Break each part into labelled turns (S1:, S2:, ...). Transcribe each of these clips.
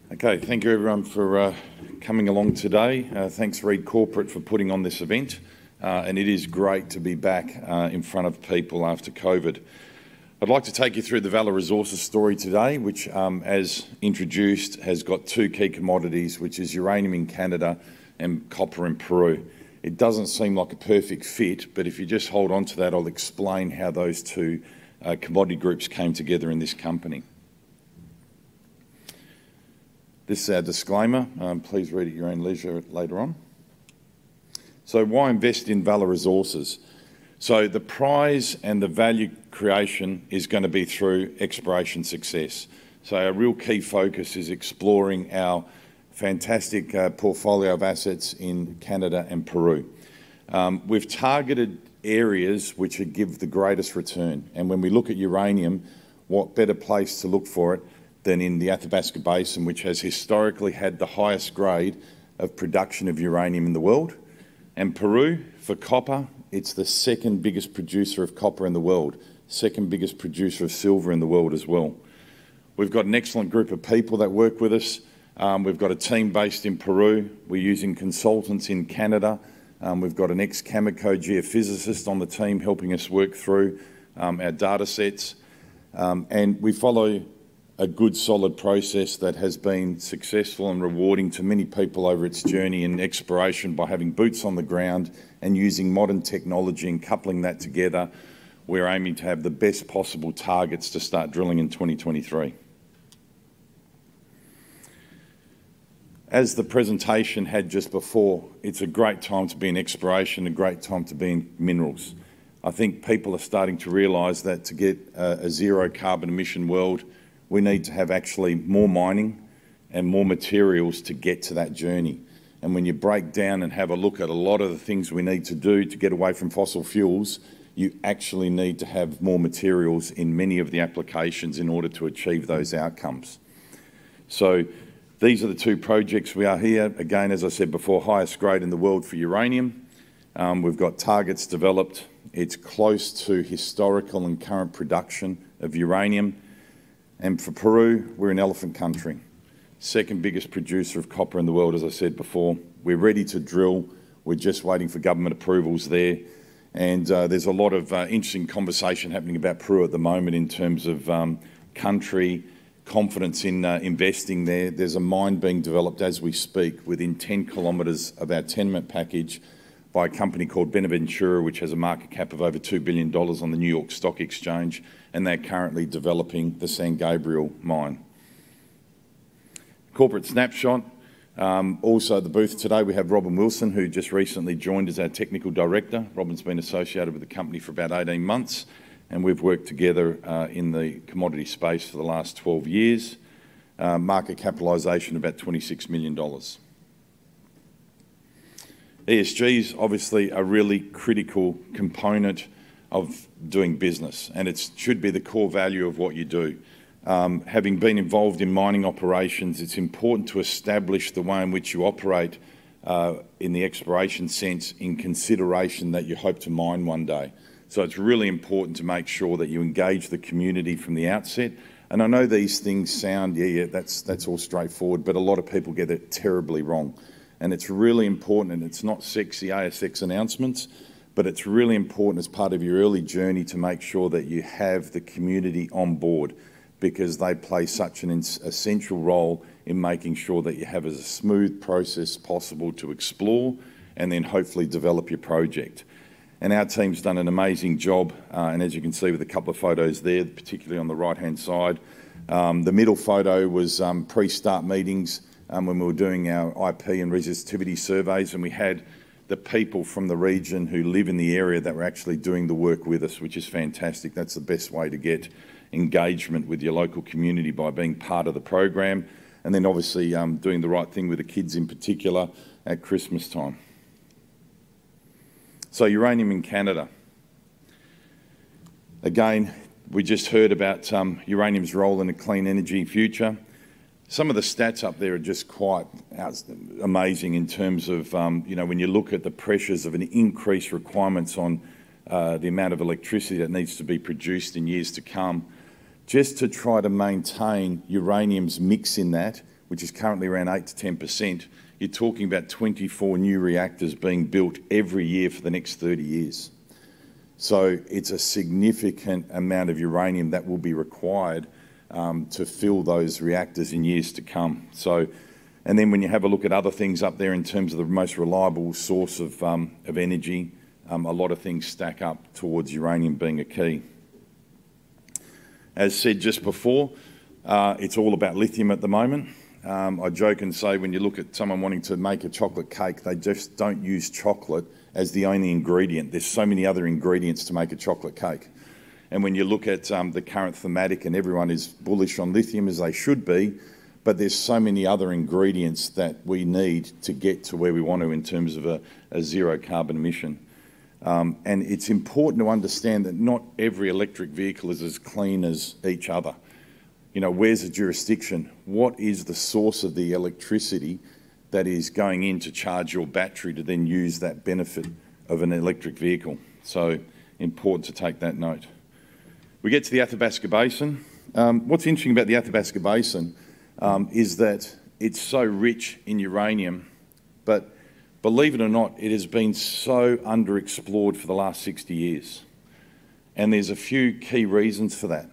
S1: Okay, thank you everyone for coming along today. Thanks Reed Corporate for putting on this event, and it is great to be back in front of people after COVID. I'd like to take you through the Valor Resources story today, which, as introduced, has got two key commodities, which is uranium in Canada and copper in Peru. It doesn't seem like a perfect fit, but if you just hold on to that, I'll explain how those two commodity groups came together in this company. This is our disclaimer. Please read at your own leisure later on. So why invest in Valor Resources? So the prize and the value creation is going to be through exploration success. So our real key focus is exploring our fantastic portfolio of assets in Canada and Peru. We've targeted areas which would give the greatest return. And when we look at uranium, what better place to look for it than in the Athabasca Basin, which has historically had the highest grade of production of uranium in the world. And Peru, for copper, it's the second biggest producer of copper in the world, second biggest producer of silver in the world as well. We've got an excellent group of people that work with us. We've got a team based in Peru. We're using consultants in Canada. We've got an ex-Cameco geophysicist on the team helping us work through our data sets. And we follow a good solid process that has been successful and rewarding to many people over its journey in exploration by having boots on the ground and using modern technology and coupling that together. We're aiming to have the best possible targets to start drilling in 2023. As the presentation had just before, it's a great time to be in exploration, a great time to be in minerals. I think people are starting to realise that to get a zero carbon emission world, we need to have actually more mining and more materials to get to that journey. And when you break down and have a look at a lot of the things we need to do to get away from fossil fuels, you actually need to have more materials in many of the applications in order to achieve those outcomes. So these are the two projects we are here. Again, as I said before, highest grade in the world for uranium. We've got targets developed. It's close to historical and current production of uranium. And for Peru, we're in elephant country. Second biggest producer of copper in the world, as I said before. We're ready to drill. We're just waiting for government approvals there. And there's a lot of interesting conversation happening about Peru at the moment in terms of country, confidence in investing there. There's a mine being developed as we speak within 10 kilometres of our tenement package by a company called Benaventura, which has a market cap of over $2 billion on the New York Stock Exchange, and they're currently developing the San Gabriel mine. Corporate snapshot. Also at the booth today we have Robin Wilson, who just recently joined as our technical director. Robin's been associated with the company for about 18 months, and we've worked together in the commodity space for the last 12 years. Market capitalisation about $26 million. ESG is obviously a really critical component of doing business, and it should be the core value of what you do. Having been involved in mining operations, it's important to establish the way in which you operate in the exploration sense in consideration that you hope to mine one day. So it's really important to make sure that you engage the community from the outset. And I know these things sound, that's all straightforward, but a lot of people get it terribly wrong. And it's really important, and it's not sexy ASX announcements, but it's really important as part of your early journey to make sure that you have the community on board, because they play such an essential role in making sure that you have as a smooth process possible to explore and then hopefully develop your project. And our team's done an amazing job, and as you can see with a couple of photos there, particularly on the right-hand side. The middle photo was pre-start meetings when we were doing our IP and resistivity surveys, and we had the people from the region who live in the area that were actually doing the work with us, which is fantastic. That's the best way to get engagement with your local community, by being part of the program, and then obviously doing the right thing with the kids in particular at Christmas time. So uranium in Canada. Again, we just heard about uranium's role in a clean energy future. Some of the stats up there are just quite amazing in terms of, when you look at the pressures of an increased requirements on the amount of electricity that needs to be produced in years to come, just to try to maintain uranium's mix in that, which is currently around 8 to 10%, you're talking about 24 new reactors being built every year for the next 30 years. So it's a significant amount of uranium that will be required to fill those reactors in years to come. So, and then when you have a look at other things up there in terms of the most reliable source of energy, a lot of things stack up towards uranium being a key. As said just before, it's all about lithium at the moment. I joke and say when you look at someone wanting to make a chocolate cake, they just don't use chocolate as the only ingredient. There's so many other ingredients to make a chocolate cake. And when you look at the current thematic, and everyone is bullish on lithium as they should be, but there's so many other ingredients that we need to get to where we want to in terms of a zero carbon emission. And it's important to understand that not every electric vehicle is as clean as each other. You know, where's the jurisdiction? What is the source of the electricity that is going in to charge your battery to then use that benefit of an electric vehicle? So important to take that note. We get to the Athabasca Basin. What's interesting about the Athabasca Basin is that it's so rich in uranium, but believe it or not, it has been so underexplored for the last 60 years. And there's a few key reasons for that.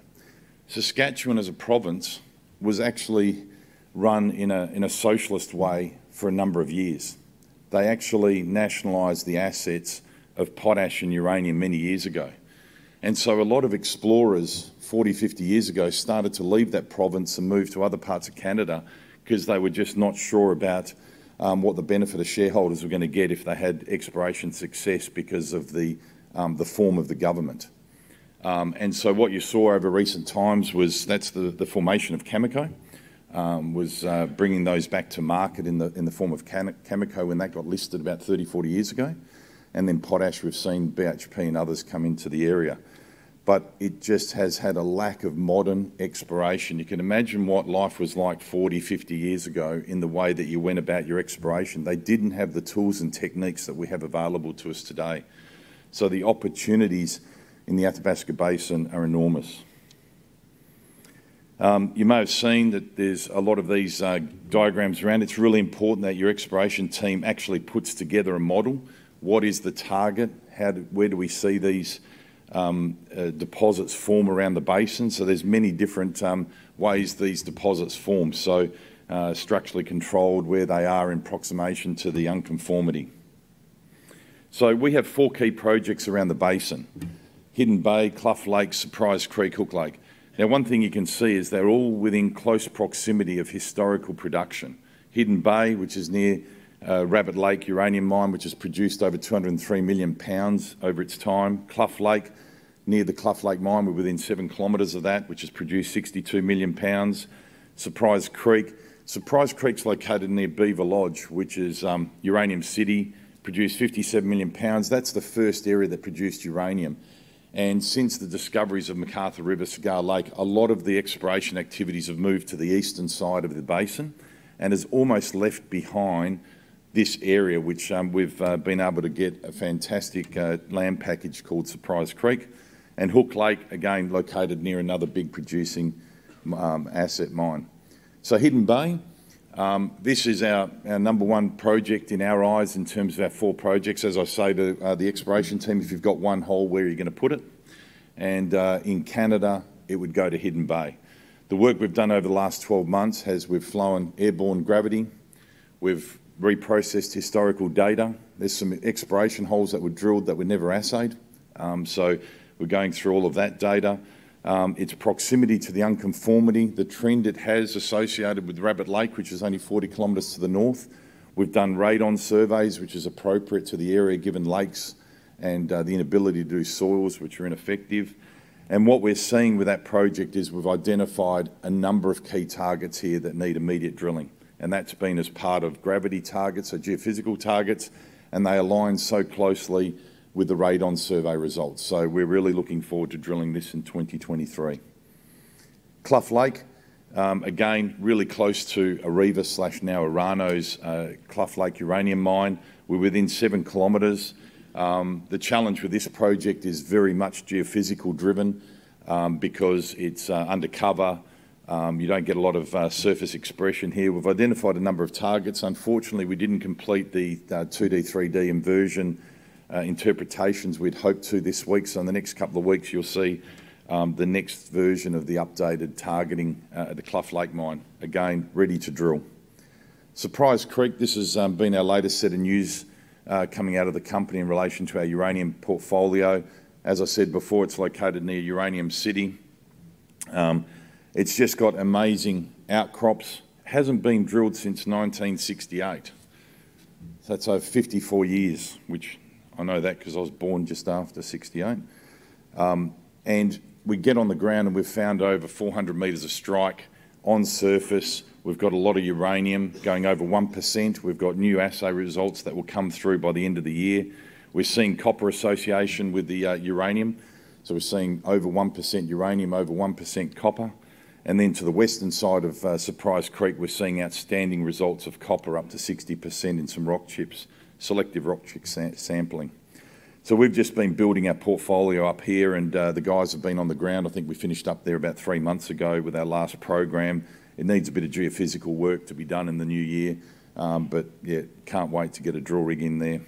S1: Saskatchewan as a province was actually run in a socialist way for a number of years. They actually nationalised the assets of potash and uranium many years ago. And so a lot of explorers 40, 50 years ago started to leave that province and move to other parts of Canada because they were just not sure about what the benefit of shareholders were going to get if they had exploration success because of the form of the government. And so what you saw over recent times was that's the formation of Cameco, was bringing those back to market in the form of Cameco when that got listed about 30, 40 years ago. And then potash, we've seen BHP and others come into the area. But it just has had a lack of modern exploration. You can imagine what life was like 40, 50 years ago in the way that you went about your exploration. They didn't have the tools and techniques that we have available to us today. So the opportunities in the Athabasca Basin are enormous. You may have seen that there's a lot of these diagrams around. It's really important that your exploration team actually puts together a model. What is the target? Where do we see these deposits form around the basin? So there's many different ways these deposits form. So structurally controlled, where they are in proximation to the unconformity. So we have 4 key projects around the basin: Hidden Bay, Clough Lake, Surprise Creek, Hook Lake. Now, one thing you can see is they're all within close proximity of historical production. Hidden Bay, which is near Rabbit Lake uranium mine, which has produced over 203 million pounds over its time. Clough Lake, near the Clough Lake mine, we're within 7 kilometres of that, which has produced 62 million pounds. Surprise Creek's located near Beaver Lodge, which is Uranium City, produced 57 million pounds. That's the first area that produced uranium. And since the discoveries of McArthur River, Cigar Lake, a lot of the exploration activities have moved to the eastern side of the basin and has almost left behind this area, which we've been able to get a fantastic land package called Surprise Creek. And Hook Lake, again, located near another big producing asset mine. So Hidden Bay, this is our number 1 project in our eyes in terms of our 4 projects. As I say to the exploration team, if you've got one hole, where are you going to put it? And in Canada, it would go to Hidden Bay. The work we've done over the last 12 months has we've flown airborne gravity, we've reprocessed historical data. There's some exploration holes that were drilled that were never assayed. So we're going through all of that data. Its proximity to the unconformity, the trend it has associated with Rabbit Lake, which is only 40 kilometres to the north. We've done radon surveys, which is appropriate to the area given lakes and the inability to do soils, which are ineffective. And what we're seeing with that project is we've identified a number of key targets here that need immediate drilling. And that's been as part of gravity targets, so geophysical targets, and they align so closely with the radon survey results. So we're really looking forward to drilling this in 2023. Clough Lake, again, really close to Areva / now Orano's Clough Lake uranium mine. We're within 7 kilometres. The challenge with this project is very much geophysical driven because it's undercover. You don't get a lot of surface expression here. We've identified a number of targets. Unfortunately, we didn't complete the 2D, 3D inversion interpretations we'd hoped to this week. So in the next couple of weeks, you'll see the next version of the updated targeting at the Clough Lake mine, again, ready to drill. Surprise Creek, this has been our latest set of news coming out of the company in relation to our uranium portfolio. As I said before, it's located near Uranium City. It's just got amazing outcrops. Hasn't been drilled since 1968. So that's over 54 years, which I know that because I was born just after 68. And we get on the ground and we've found over 400 metres of strike on surface. We've got a lot of uranium going over 1%. We've got new assay results that will come through by the end of the year. We're seeing copper association with the uranium. So we're seeing over 1% uranium, over 1% copper. And then to the western side of Surprise Creek, we're seeing outstanding results of copper up to 60% in some rock chips, selective rock chip sampling. So we've just been building our portfolio up here, and the guys have been on the ground. I think we finished up there about 3 months ago with our last program. It needs a bit of geophysical work to be done in the new year, but yeah, can't wait to get a drill rig in there.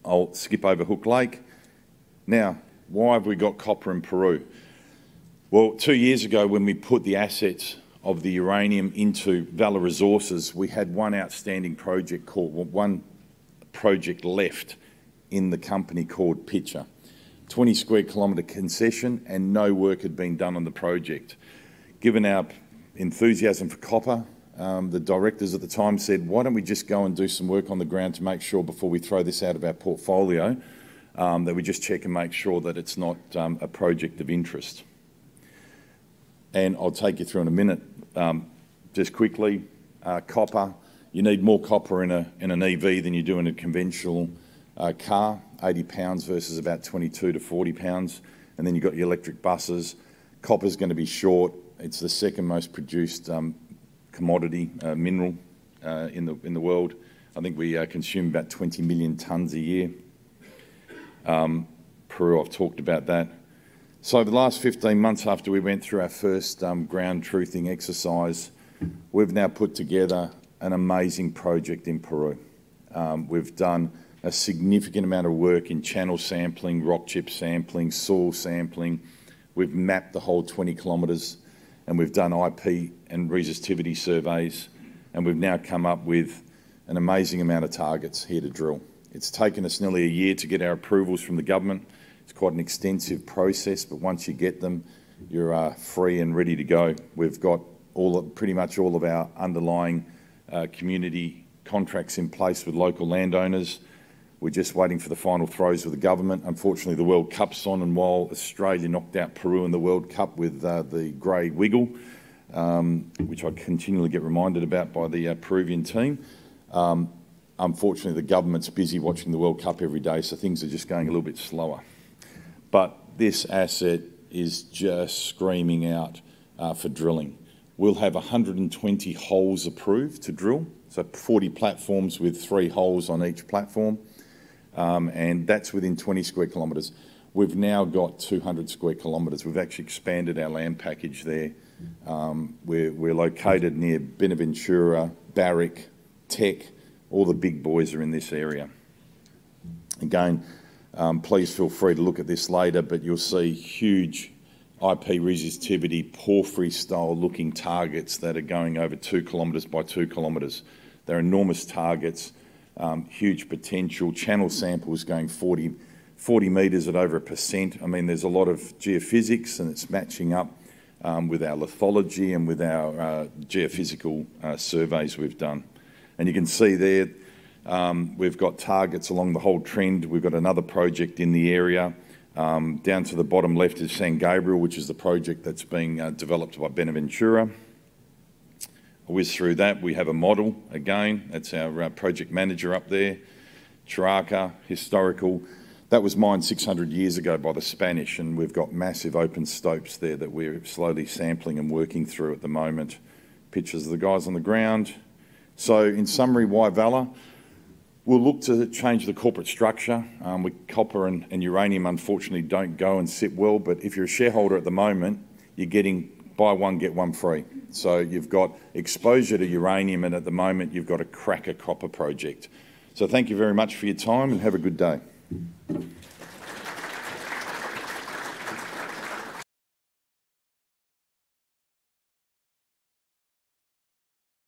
S1: I'll skip over Hook Lake. Now, why have we got copper in Peru? Well, 2 years ago, when we put the assets of the uranium into Valor Resources, we had one outstanding project one project left in the company called Pitcher. 20 square kilometre concession, and no work had been done on the project. Given our enthusiasm for copper, the directors at the time said, why don't we just go and do some work on the ground to make sure before we throw this out of our portfolio, that we just check and make sure that it's not a project of interest. And I'll take you through in a minute. Just quickly, copper. You need more copper in an EV than you do in a conventional car, 80 pounds versus about 22 to 40 pounds. And then you've got your electric buses. Copper's going to be short. It's the second most produced commodity mineral in the world. I think we consume about 20 million tonnes a year. Peru, I've talked about that. So the last 15 months after we went through our first ground truthing exercise, we've now put together an amazing project in Peru. We've done a significant amount of work in channel sampling, rock chip sampling, soil sampling. We've mapped the whole 20 kilometres, and we've done IP and resistivity surveys, and we've now come up with an amazing amount of targets here to drill. It's taken us nearly a year to get our approvals from the government. It's quite an extensive process, but once you get them, you're free and ready to go. We've got pretty much all of our underlying community contracts in place with local landowners. We're just waiting for the final throws with the government. Unfortunately, the World Cup's on, and while Australia knocked out Peru in the World Cup with the grey wiggle, which I continually get reminded about by the Peruvian team, unfortunately, the government's busy watching the World Cup every day, so things are just going a little bit slower. But this asset is just screaming out for drilling. We'll have 120 holes approved to drill, so 40 platforms with 3 holes on each platform, and that's within 20 square kilometres. We've now got 200 square kilometres. We've actually expanded our land package there. We're located near Benaventura, Barrick, Teck. All the big boys are in this area. Again, please feel free to look at this later, but you'll see huge IP resistivity, porphyry-style looking targets that are going over 2 kilometres by 2 kilometres. They're enormous targets, huge potential. Channel samples going 40 metres at over 1%. I mean, there's a lot of geophysics, and it's matching up with our lithology and with our geophysical surveys we've done. And you can see there, we've got targets along the whole trend. We've got another project in the area. Down to the bottom left is San Gabriel, which is the project that's being developed by Benaventura. I'll whiz through that. We have a model, again, that's our project manager up there. Chiraca, historical. That was mined 600 years ago by the Spanish, and we've got massive open stopes there that we're slowly sampling and working through at the moment. Pictures of the guys on the ground. So in summary, why Valor? We'll look to change the corporate structure. Copper and uranium unfortunately don't go and sit well, but if you're a shareholder at the moment, you're getting buy one, get one free. So you've got exposure to uranium, and at the moment you've got a cracker copper project. So thank you very much for your time and have a good day.